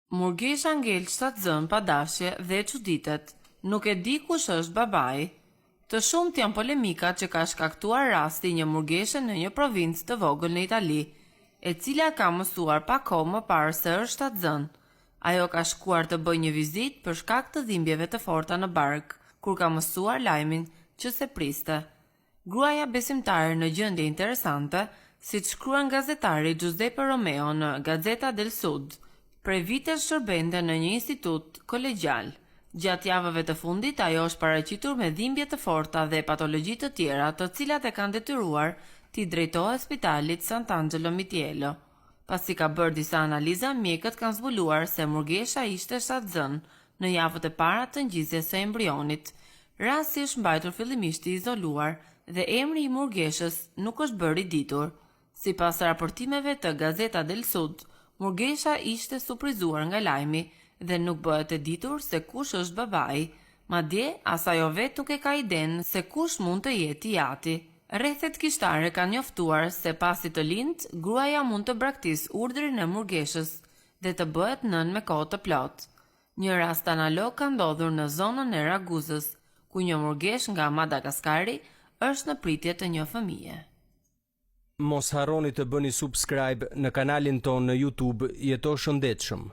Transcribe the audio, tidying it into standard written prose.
Murgesha ngel shtatzën pa dashje dhe çuditet. Nuk e di kush është babai. Të shumt janë polemikat që ka shkaktuar rasti një murgeshe në një provincë të vogël në Itali, e cila ka mësuar pak kohë më parë se është shtatzën. Ajo ka shkuar të bëjë një vizitë për shkak të dhimbjeve të forta në bark, kur ka mësuar lajmin që se priste. Gruaja besimtare në gjendje interesante, siç shkruan gazetari Giuseppe Romeo në Gazzetta del Sud, prej vitesh shërbente në një institut kolegjal. Gjatë javëve të fundit, ajo është paraqitur me dhimbje të forta dhe patologji të tjera, të cilat e kanë detyruar t'i drejtohet spitalit Sant'Angelo Mitrielo. Pasi ka bërë disa analiza, mjekët kanë zbuluar se murgesha ishte shtatzën në javët e para të ngjizjes së embrionit. Rasti është mbajtur fillimisht i izoluar dhe emri i murgeshës nuk është bërë i ditur. Sipas raportimeve të Gazzetta del Sud, murgesha ishte surprizuar nga lajmi dhe nuk bëhet e ditur se kush është babai, madje as ajo vetë nuk e ka idenë se kush mund të jetë i ati. Rrethet kishtare kanë njoftuar se pasi të lindë, gruaja mund të braktisë urdhrin e murgeshës dhe të bëhet nën me kohë të plotë. Një rast analog ka ndodhur në zonën e Raguzës, ku një murgesh nga Madagaskari është në pritje të një fëmije. Mos harroni të bëni subscribe në kanalin ton në YouTube Jeto Shëndetshëm.